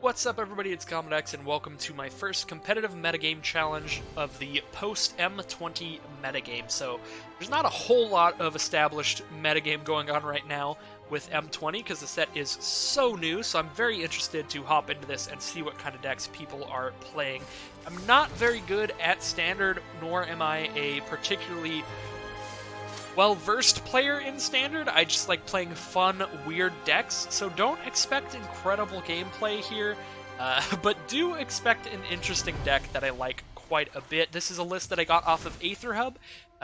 What's up, everybody? It's Gomlet, and welcome to my first competitive metagame challenge of the post-M20 metagame. So, there's not a whole lot of established metagame going on right now with M20 because the set is so new, so I'm very interested to hop into this and see what kind of decks people are playing. I'm not very good at Standard, nor am I a particularly well-versed player in Standard. I just like playing fun, weird decks, so don't expect incredible gameplay here, but do expect an interesting deck that I like quite a bit. This is a list that I got off of AetherHub,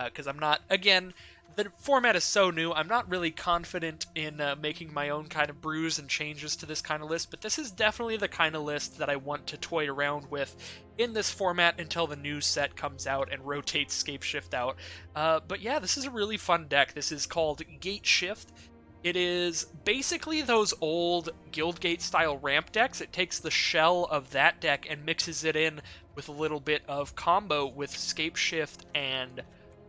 because I'm not, again, the format is so new, I'm not really confident in making my own kind of brews and changes to this kind of list, but this is definitely the kind of list that I want to toy around with in this format until the new set comes out and rotates GateShift out. But yeah, this is a really fun deck. This is called GateShift. It is basically those old Guildgate-style ramp decks. It takes the shell of that deck and mixes it in with a little bit of combo with Scapeshift and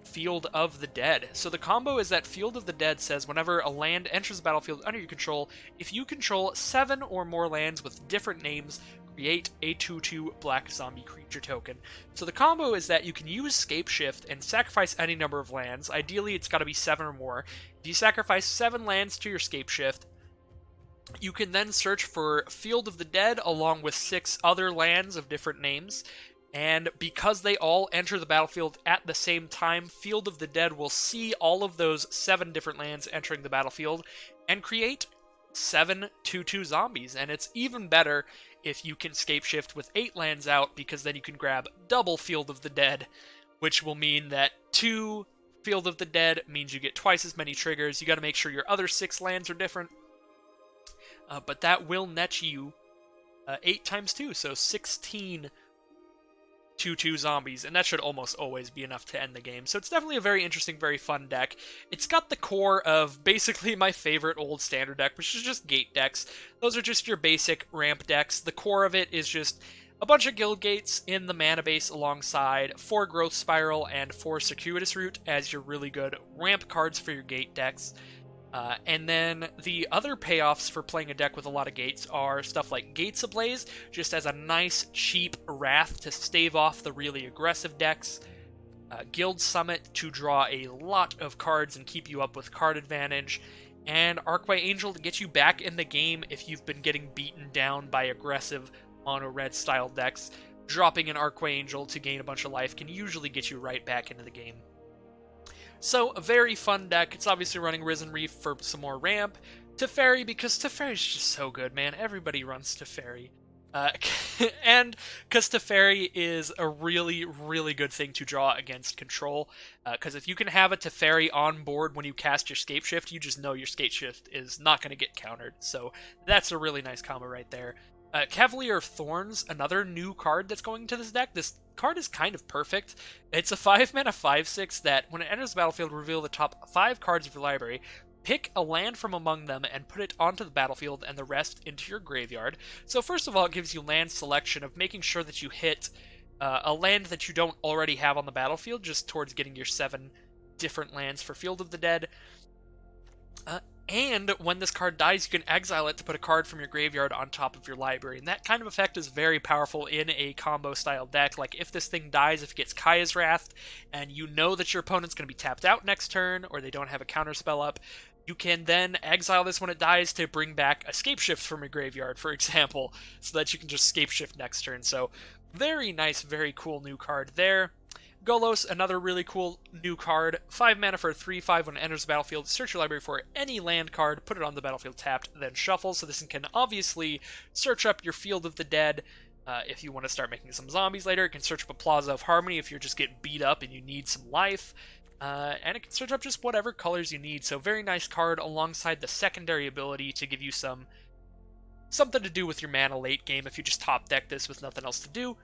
Field of the Dead. So the combo is that Field of the Dead says whenever a land enters the battlefield under your control, if you control 7 or more lands with different names, create a 2/2 black zombie creature token. So the combo is that you can use Scapeshift and sacrifice any number of lands. Ideally, it's got to be 7 or more. If you sacrifice 7 lands to your Scapeshift, you can then search for Field of the Dead along with 6 other lands of different names. And because they all enter the battlefield at the same time, Field of the Dead will see all of those 7 different lands entering the battlefield and create 7 2/2 zombies. And it's even better if you can Scapeshift with 8 lands out, because then you can grab double Field of the Dead, which will mean that 2 Field of the Dead means you get twice as many triggers. You got to make sure your other 6 lands are different. But that will net you 8 times 2, so 16 2/2 zombies, and that should almost always be enough to end the game. So it's definitely a very interesting, very fun deck. It's got the core of basically my favorite old Standard deck, which is just gate decks. Those are just your basic ramp decks. The core of it is just a bunch of guild gates in the mana base alongside 4 Growth Spiral and 4 Circuitous Route as your really good ramp cards for your gate decks. And then the other payoffs for playing a deck with a lot of gates are stuff like Gates Ablaze, just as a nice, cheap Wrath to stave off the really aggressive decks. Guild Summit to draw a lot of cards and keep you up with card advantage. And Arcway Angel to get you back in the game if you've been getting beaten down by aggressive mono-red style decks. Dropping an Arcway Angel to gain a bunch of life can usually get you right back into the game. So, a very fun deck. It's obviously running Risen Reef for some more ramp. Teferi, because Teferi's just so good, man. Everybody runs Teferi. And because Teferi is a really, really good thing to draw against control. Because if you can have a Teferi on board when you cast your Scapeshift, you just know your Scapeshift is not going to get countered. So, that's a really nice combo right there. Cavalier of Thorns, another new card that's going to this deck. This card is kind of perfect. It's a 5-mana 5/6 that, when it enters the battlefield, reveal the top 5 cards of your library, pick a land from among them, and put it onto the battlefield and the rest into your graveyard. So first of all, it gives you land selection of making sure that you hit a land that you don't already have on the battlefield, just towards getting your 7 different lands for Field of the Dead. And when this card dies, you can exile it to put a card from your graveyard on top of your library. And that kind of effect is very powerful in a combo-style deck. Like, if this thing dies, if it gets Kaya's Wrath, and you know that your opponent's going to be tapped out next turn, or they don't have a counterspell up, you can then exile this when it dies to bring back a Scapeshift from your graveyard, for example, so that you can just Scapeshift next turn. So, very nice, very cool new card there. Golos, another really cool new card. 5 mana for a 3/5 when it enters the battlefield. Search your library for any land card, put it on the battlefield tapped, then shuffle. So this can obviously search up your Field of the Dead if you want to start making some zombies later. It can search up a Plaza of Harmony if you're just getting beat up and you need some life. And it can search up just whatever colors you need. So very nice card alongside the secondary ability to give you something to do with your mana late game if you just top deck this with nothing else to do.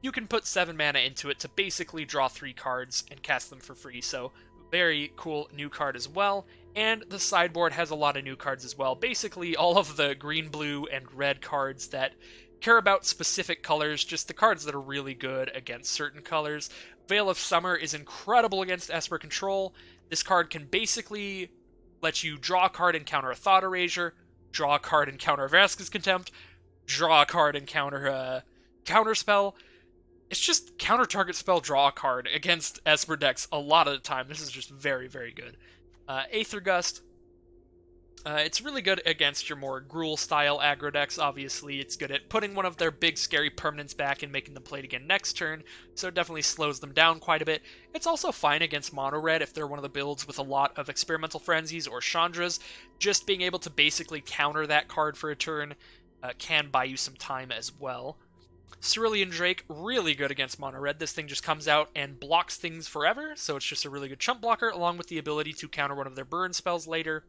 You can put 7 mana into it to basically draw 3 cards and cast them for free, so very cool new card as well. And the sideboard has a lot of new cards as well. Basically, all of the green, blue, and red cards that care about specific colors, just the cards that are really good against certain colors. Veil of Summer is incredible against Esper Control. This card can basically let you draw a card and counter a Thought Erasure, draw a card and counter Vraska's Contempt, draw a card and counter a counter spell. It's just counter target spell, draw a card against Esper decks a lot of the time. This is just very, very good. Aether Gust. It's really good against your more Gruul-style aggro decks, obviously. It's good at putting one of their big, scary permanents back and making them play it again next turn, so it definitely slows them down quite a bit. It's also fine against Mono-Red if they're one of the builds with a lot of Experimental Frenzies or Chandras. Just being able to basically counter that card for a turn can buy you some time as well. Cerulean Drake, really good against Mono-Red. This thing just comes out and blocks things forever, so it's just a really good chump blocker, along with the ability to counter one of their burn spells later.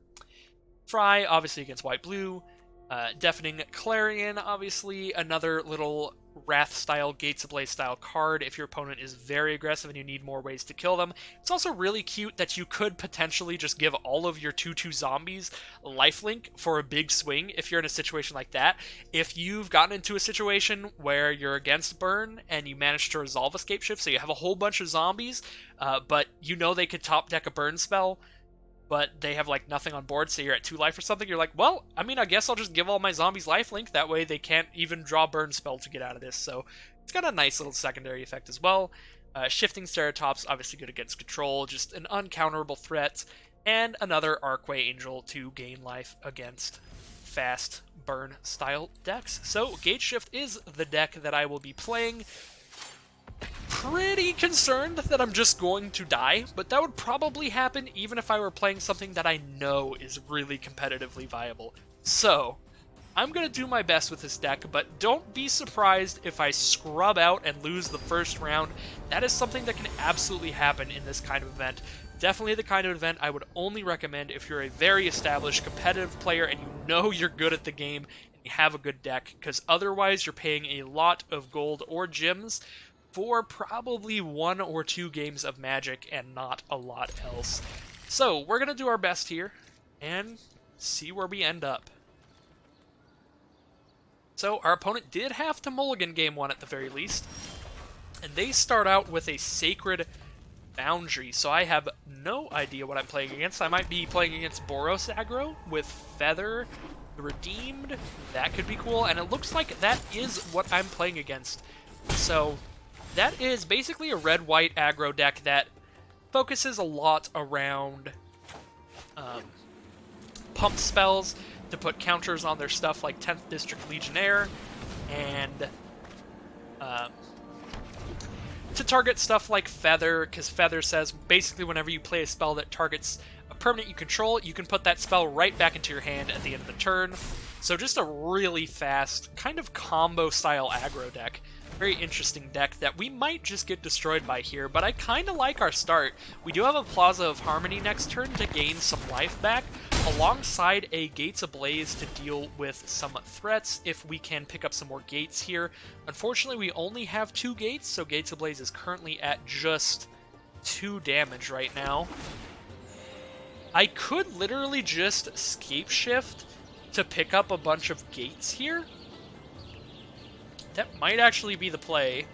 Fry, obviously against white-blue. Deafening Clarion, obviously another little Wrath-style, Gates Ablaze-style card if your opponent is very aggressive and you need more ways to kill them. It's also really cute that you could potentially just give all of your 2/2 zombies lifelink for a big swing if you're in a situation like that. If you've gotten into a situation where you're against burn and you manage to resolve Escape Shift, so you have a whole bunch of zombies, but you know they could top deck a burn spell, but they have, like, nothing on board, so you're at 2 life or something, you're like, well, I mean, I guess I'll just give all my zombies lifelink, that way they can't even draw burn spell to get out of this, so it's got a nice little secondary effect as well. Shifting Ceratops, obviously good against control, just an uncounterable threat, and another Arcway Angel to gain life against fast burn-style decks. So, GateShift is the deck that I will be playing. Pretty concerned that I'm just going to die, but that would probably happen even if I were playing something that I know is really competitively viable. So, I'm going to do my best with this deck, but don't be surprised if I scrub out and lose the first round. That is something that can absolutely happen in this kind of event. Definitely the kind of event I would only recommend if you're a very established competitive player and you know you're good at the game and you have a good deck, because otherwise you're paying a lot of gold or gems for probably 1 or 2 games of Magic and not a lot else. So, we're going to do our best here and see where we end up. So, our opponent did have to mulligan game 1 at the very least, and they start out with a Sacred Boundary, so I have no idea what I'm playing against. I might be playing against Boros aggro with Feather Redeemed. That could be cool, and it looks like that is what I'm playing against. So, that is basically a red-white aggro deck that focuses a lot around pump spells to put counters on their stuff like 10th District Legionnaire, and to target stuff like Feather, because Feather says basically whenever you play a spell that targets a permanent you control, you can put that spell right back into your hand at the end of the turn. So just a really fast, kind of combo-style aggro deck. Very interesting deck that we might just get destroyed by here, but I kind of like our start. We do have a Plaza of Harmony next turn to gain some life back, alongside a Gates Ablaze to deal with some threats if we can pick up some more gates here. Unfortunately, we only have 2 gates, so Gates Ablaze is currently at just 2 damage right now. I could literally just Escape Shift to pick up a bunch of gates here. That might actually be the play.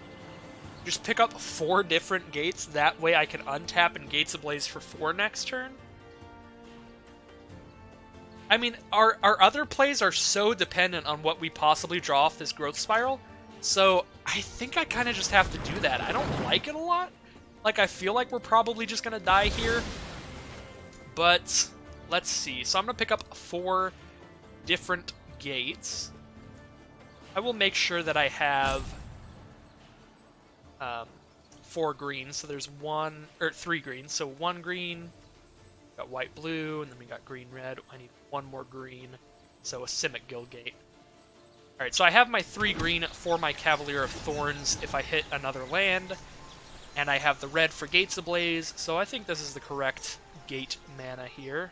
Just pick up 4 different gates, that way I can untap and Gates Ablaze for 4 next turn. I mean, our other plays are so dependent on what we possibly draw off this growth spiral, so I think I kind of just have to do that. I don't like it a lot. Like, I feel like we're probably just going to die here, but let's see. So I'm going to pick up 4 different gates. I will make sure that I have 4 greens. So there's 3 greens. So 1 green, got white blue, and then we got green red. I need 1 more green. So a Simic Guild gate. Alright, so I have my 3 green for my Cavalier of Thorns if I hit another land. And I have the red for Gates Ablaze, so I think this is the correct gate mana here.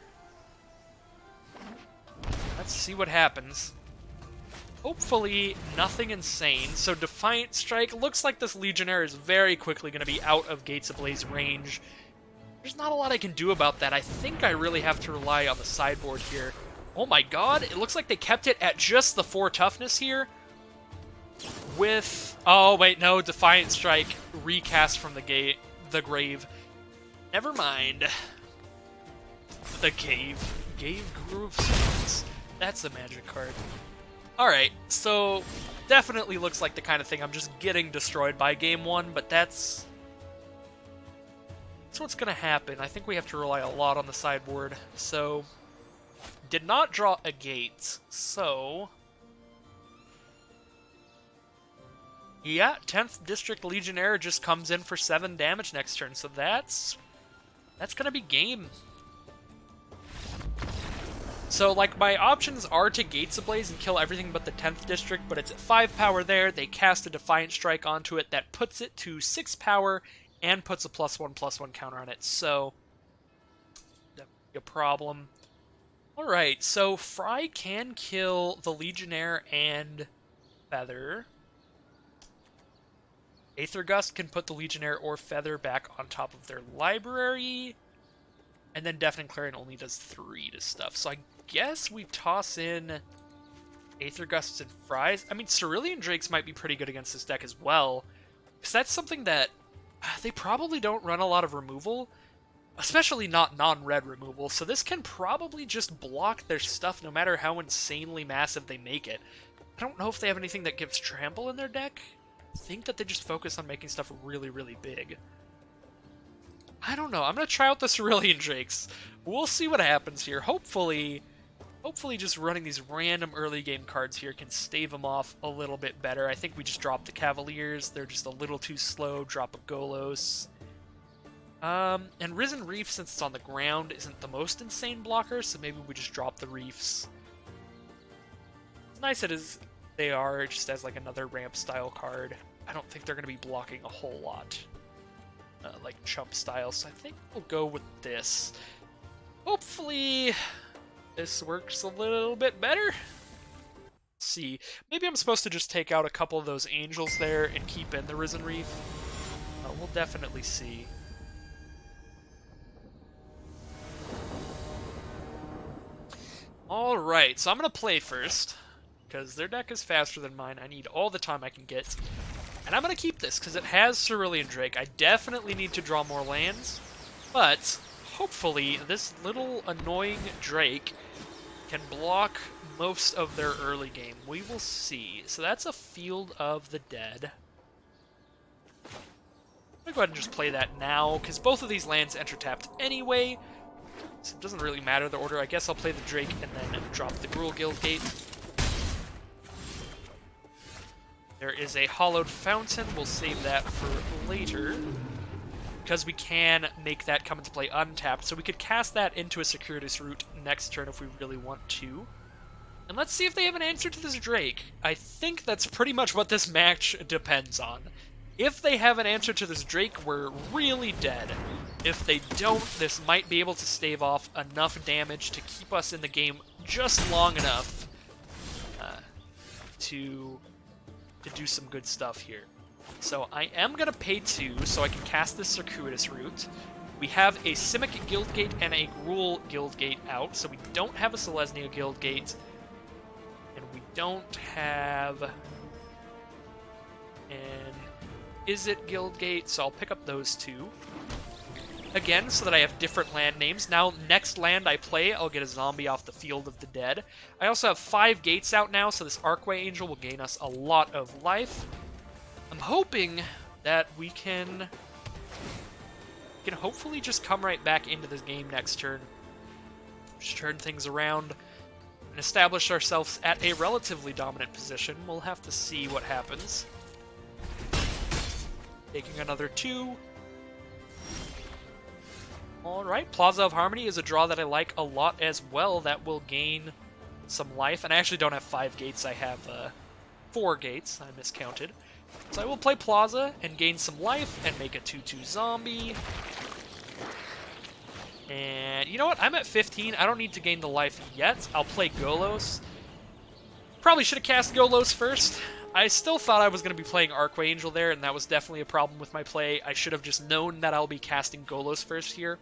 Let's see what happens. Hopefully, nothing insane. So Defiant Strike, looks like this Legionnaire is very quickly going to be out of Gates Ablaze range. There's not a lot I can do about that. I think I really have to rely on the sideboard here. Oh my god, it looks like they kept it at just the 4 toughness here. With... oh, wait, no, Defiant Strike, recast from the grave. Never mind. The Gave Guru of Swords. That's a magic card. Alright, so definitely looks like the kind of thing I'm just getting destroyed by game 1, but that's what's going to happen. I think we have to rely a lot on the sideboard. So, did not draw a gate, so... yeah, 10th District Legionnaire just comes in for 7 damage next turn, so that's going to be game. So, like, my options are to Gates Ablaze and kill everything but the 10th District, but it's at 5 power there. They cast a Defiant Strike onto it that puts it to 6 power and puts a +1/+1 counter on it, so that'd be a problem. Alright, so Fry can kill the Legionnaire and Feather. Aether Gust can put the Legionnaire or Feather back on top of their library. And then Deafening Clarion only does 3 to stuff. So I guess we toss in Aether Gusts and Fries. I mean, Cerulean Drakes might be pretty good against this deck as well. Because that's something that they probably don't run a lot of removal. Especially not non-red removal. So this can probably just block their stuff no matter how insanely massive they make it. I don't know if they have anything that gives Trample in their deck. I think that they just focus on making stuff really, really big. I don't know. I'm going to try out the Cerulean Drakes. We'll see what happens here. Hopefully just running these random early game cards here can stave them off a little bit better. I think we just drop the Cavaliers. They're just a little too slow. Drop a Golos. And Risen Reef, since it's on the ground, isn't the most insane blocker, so maybe we just drop the Reefs. It's nice as they are, just as like another ramp-style card. I don't think they're going to be blocking a whole lot. Like Chump style, so I think we'll go with this. Hopefully this works a little bit better. Let's see. Maybe I'm supposed to just take out a couple of those Angels there and keep in the Risen Reef. We'll definitely see. Alright, so I'm going to play first, because their deck is faster than mine. I need all the time I can get. And I'm going to keep this, because it has Cerulean Drake. I definitely need to draw more lands, but hopefully this little annoying Drake can block most of their early game. We will see. So that's a Field of the Dead. I'm going to go ahead and just play that now, because both of these lands enter tapped anyway, so it doesn't really matter the order. I guess I'll play the Drake and then drop the Gruul Guildgate. There is a Hollowed Fountain. We'll save that for later, because we can make that come into play untapped. So we could cast that into a Circuitous Route next turn if we really want to. And let's see if they have an answer to this Drake. I think that's pretty much what this match depends on. If they have an answer to this Drake, we're really dead. If they don't, this might be able to stave off enough damage to keep us in the game just long enough to do some good stuff here. So I am going to pay 2 so I can cast this Circuitous Route. We have a Simic Guildgate and a Gruul Guildgate out, so we don't have a Selesnya Guildgate. And we don't have an Izzet Guildgate, so I'll pick up those 2. Again, so that I have different land names. Now, next land I play, I'll get a zombie off the Field of the Dead. I also have 5 gates out now, so this Archway Angel will gain us a lot of life. I'm hoping that we can hopefully just come right back into this game next turn. Just turn things around and establish ourselves at a relatively dominant position. We'll have to see what happens. Taking another 2. Alright, Plaza of Harmony is a draw that I like a lot as well. That will gain some life. And I actually don't have 5 gates, I have 4 gates. I miscounted. So I will play Plaza and gain some life and make a 2/2 zombie. And you know what? I'm at 15. I don't need to gain the life yet. I'll play Golos. Probably should have cast Golos first. I still thought I was going to be playing Archway Angel there, and that was definitely a problem with my play. I should have just known that I'll be casting Golos first here.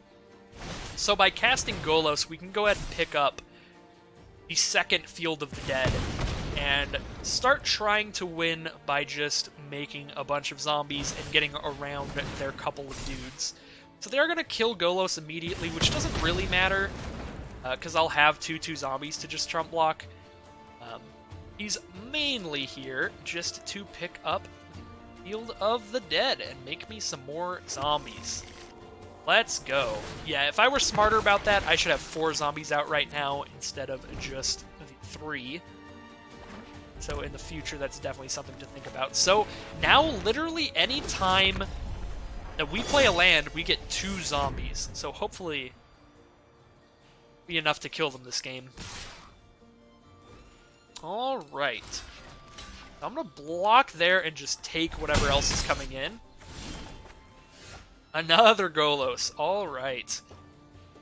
So by casting Golos, we can go ahead and pick up the second Field of the Dead and start trying to win by just making a bunch of zombies and getting around their couple of dudes. So they're going to kill Golos immediately, which doesn't really matter, because I'll have 2/2 zombies to just trump block. He's mainly here just to pick up the Field of the Dead and make me some more zombies. Let's go. Yeah, if I were smarter about that, I should have 4 zombies out right now instead of just the 3. So in the future, that's definitely something to think about. So now, literally any time that we play a land, we get 2 zombies. So hopefully be enough to kill them this game. Alright. I'm going to block there and just take whatever else is coming in. Another Golos. Alright.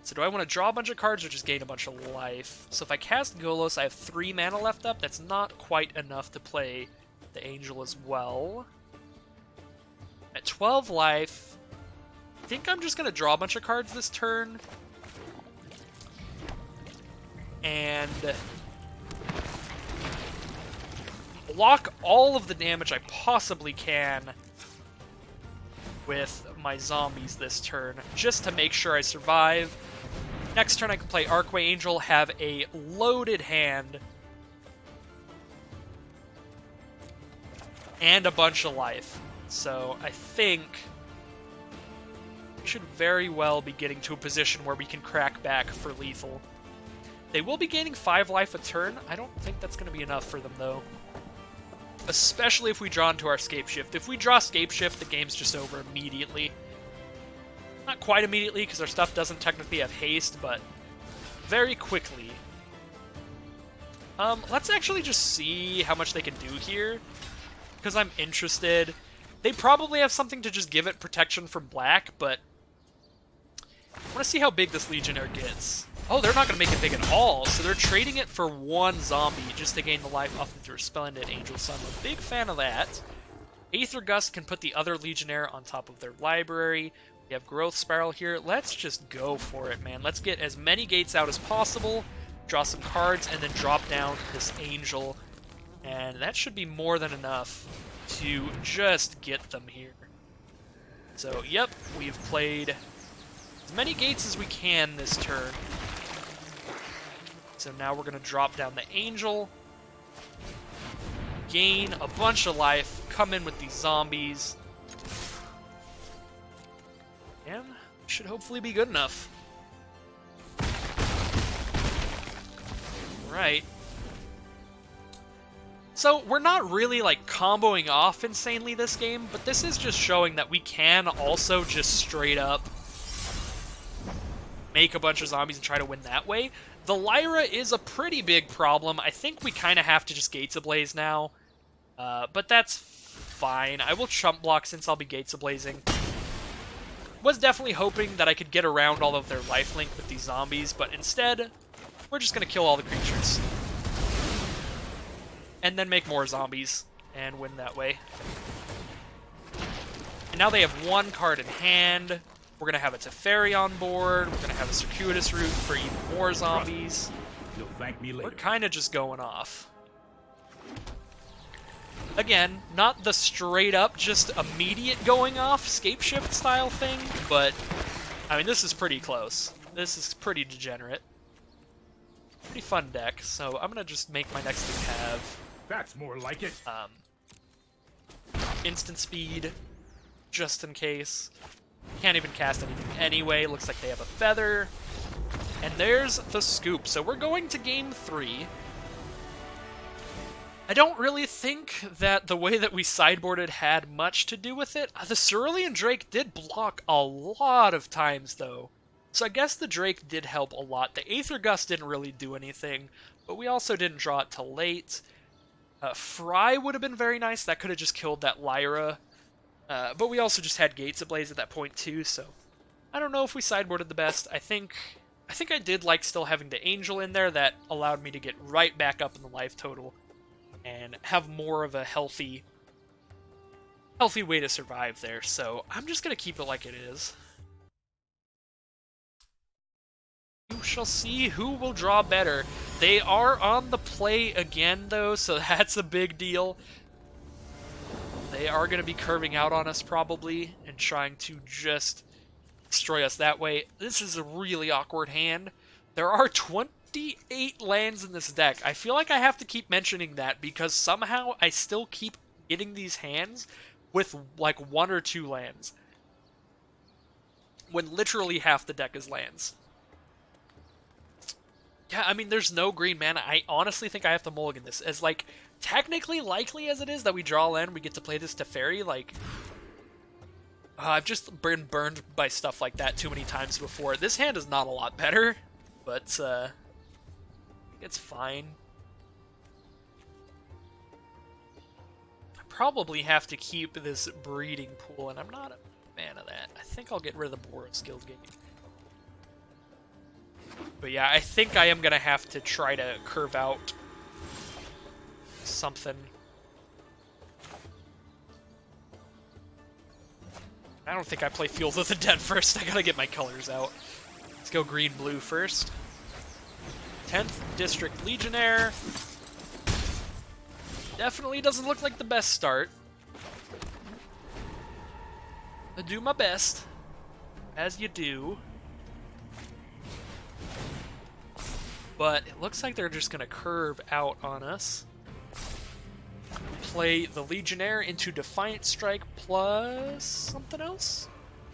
So do I want to draw a bunch of cards or just gain a bunch of life? So if I cast Golos, I have 3 mana left up. That's not quite enough to play the Angel as well. At 12 life, I think I'm just going to draw a bunch of cards this turn. And block all of the damage I possibly can with my zombies this turn, just to make sure I survive. Next turn I can play Archway Angel, have a loaded hand, and a bunch of life. So I think we should very well be getting to a position where we can crack back for lethal. They will be gaining 5 life a turn. I don't think that's going to be enough for them, though. Especially if we draw into our GateShift. If we draw GateShift, the game's just over immediately. Not quite immediately, because our stuff doesn't technically have haste, but very quickly. Let's actually just see how much they can do here, because I'm interested. They probably have something to just give it protection from black, but I want to see how big this Legionnaire gets. Oh, they're not going to make it big at all, so they're trading it for 1 zombie just to gain the life off of their Splendid Angel, so I'm a big fan of that. Aether Gust can put the other Legionnaire on top of their library. We have Growth Spiral here. Let's just go for it, man. Let's get as many gates out as possible, draw some cards, and then drop down this Angel. And that should be more than enough to just get them here. So, yep, we've played as many gates as we can this turn. So now we're going to drop down the Angel, gain a bunch of life, come in with these zombies, and should hopefully be good enough. Right. So we're not really like comboing off insanely this game, but this is just showing that we can also just straight up make a bunch of zombies and try to win that way. The Lyra is a pretty big problem. I think we kind of have to just Gates Ablaze now. But that's fine. I will chump block since I'll be Gates Ablazing. Was definitely hoping that I could get around all of their lifelink with these zombies, but instead, we're just going to kill all the creatures. And then make more zombies and win that way. And now they have 1 card in hand. We're going to have a Teferi on board. We're going to have a Circuitous Route for even more zombies. You'll thank me later. We're kind of just going off. Again, not the straight-up, just immediate going off GateShift style thing, but, I mean, this is pretty close. This is pretty degenerate. Pretty fun deck, so I'm going to just make my next thing have... That's more like it. Instant speed, just in case. Can't even cast anything anyway. Looks like they have a feather. And there's the scoop. So we're going to game 3. I don't really think that the way that we sideboarded had much to do with it. The Cerulean Drake did block a lot of times, though. So I guess the Drake did help a lot. The Aether Gust didn't really do anything, but we also didn't draw it till late. Fry would have been very nice. That could have just killed that Lyra. But we also just had Gates Ablaze at that point too, so I don't know if we sideboarded the best. I think I did like still having the Angel in there. That allowed me to get right back up in the life total and have more of a healthy way to survive there. So I'm just gonna keep it like it is. You shall see who will draw better. They are on the play again though, so that's a big deal. They are going to be curving out on us probably and trying to just destroy us that way. This is a really awkward hand. There are 58 lands in this deck. I feel like I have to keep mentioning that because somehow I still keep getting these hands with like 1 or 2 lands, when literally half the deck is lands. Yeah, I mean, there's no green mana. I honestly think I have to mulligan this. As, like, technically likely as it is that we draw land, we get to play this Teferi, like... I've just been burned by stuff like that too many times before. This hand is not a lot better, but, it's fine. I probably have to keep this breeding pool, and I'm not a fan of that. I think I'll get rid of the Boros Guildgate. But yeah, I think I am going to have to try to curve out something. I don't think I play Field of the Dead first. I gotta get my colors out. Let's go green-blue first. 10th District Legionnaire. Definitely doesn't look like the best start. I'll do my best, as you do. But it looks like they're just going to curve out on us. Play the Legionnaire into Defiant Strike plus something else?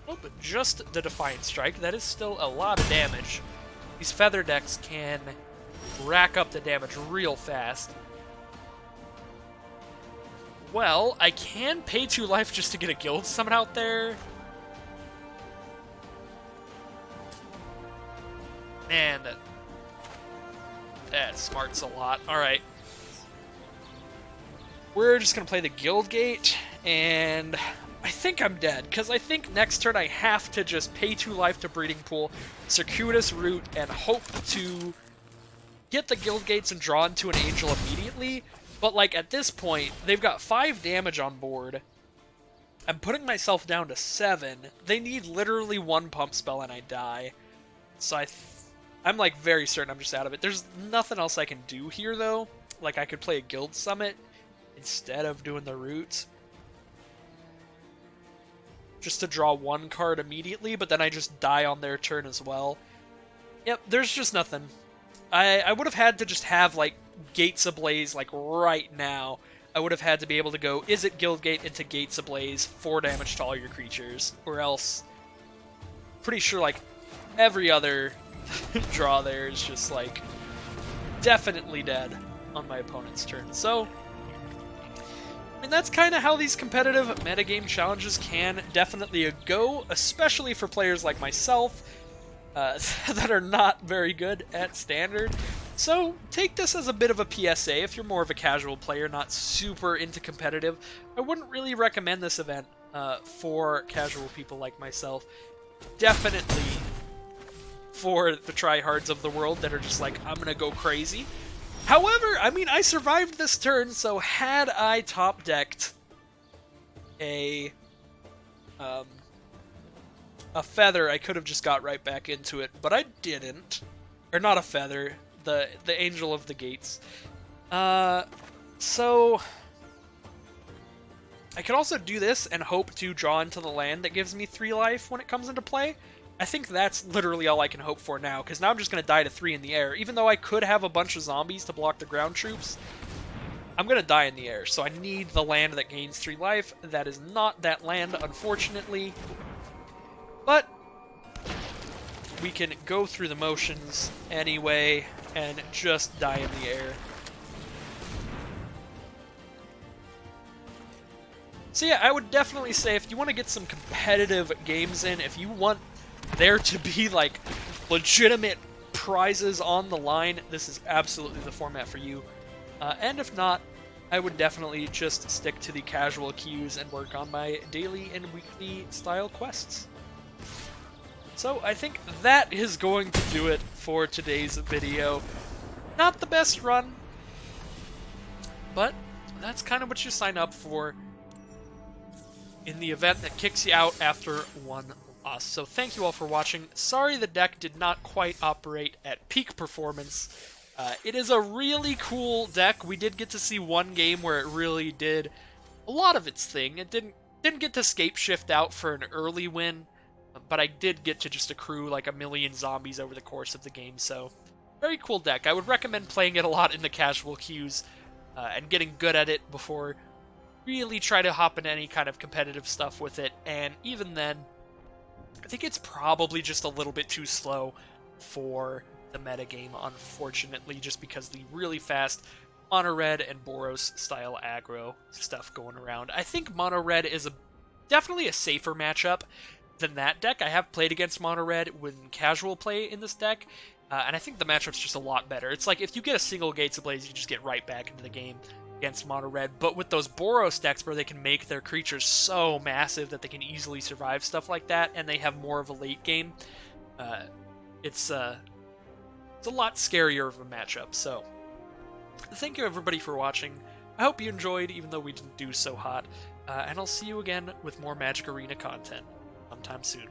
Oh, but just the Defiant Strike. That is still a lot of damage. These feather decks can rack up the damage real fast. Well, I can pay 2 life just to get a Guild Summon out there. Man, that smarts a lot. Alright. We're just going to play the Guildgate, and I think I'm dead, because I think next turn I have to just pay 2 life to Breeding Pool, Circuitous Route, and hope to get the Guildgates and draw into an Angel immediately. But, like, at this point, they've got 5 damage on board. I'm putting myself down to 7. They need literally 1 pump spell and I die. So I'm, like, very certain I'm just out of it. There's nothing else I can do here, though. Like, I could play a Guild Summit instead of doing the route, just to draw 1 card immediately, but then I just die on their turn as well. Yep, there's just nothing. I would have had to just have, like, Gates Ablaze, like, right now. I would have had to be able to go, is it Guildgate into Gates Ablaze, 4 damage to all your creatures, or else, pretty sure, like, every other draw there is just, like, definitely dead on my opponent's turn. So, I mean, that's kind of how these competitive metagame challenges can definitely go, especially for players like myself that are not very good at Standard. So take this as a bit of a PSA. If you're more of a casual player, not super into competitive, I wouldn't really recommend this event for casual people like myself. Definitely for the tryhards of the world that are just like, I'm gonna go crazy. However, I mean, I survived this turn, so had I top-decked a feather, I could have just got right back into it, but I didn't. Or not a feather, the Angel of the Gates. So I could also do this and hope to draw into the land that gives me 3 life when it comes into play. I think that's literally all I can hope for now, because now I'm just going to die to 3 in the air. Even though I could have a bunch of zombies to block the ground troops, I'm going to die in the air, so I need the land that gains 3 life. That is not that land, unfortunately. But we can go through the motions anyway and just die in the air. So yeah, I would definitely say if you want to get some competitive games in, if you want there to be like legitimate prizes on the line, this is absolutely the format for you. And if not, I would definitely just stick to the casual queues and work on my daily and weekly style quests. So I think that is going to do it for today's video. Not the best run, but that's kind of what you sign up for in the event that kicks you out after 1 loss. So thank you all for watching. Sorry the deck did not quite operate at peak performance. It is a really cool deck. We did get to see 1 game where it really did a lot of its thing. It didn't get to scape shift out for an early win, but I did get to just accrue like a million zombies over the course of the game, so Very cool deck. I would recommend playing it a lot in the casual queues and getting good at it before really try to hop into any kind of competitive stuff with it. And even then, I think it's probably just a little bit too slow for the metagame, unfortunately, just because the really fast mono red and Boros style aggro stuff going around. I think mono red is definitely a safer matchup than that deck. I have played against mono red when casual play in this deck, and I think the matchup's just a lot better. It's like if you get a single Gates Ablaze, you just get right back into the game against mono red. But with those Boros decks where they can make their creatures so massive that they can easily survive stuff like that, and they have more of a late game, it's a lot scarier of a matchup. So thank you everybody for watching. I hope you enjoyed, even though we didn't do so hot. And I'll see you again with more Magic Arena content sometime soon.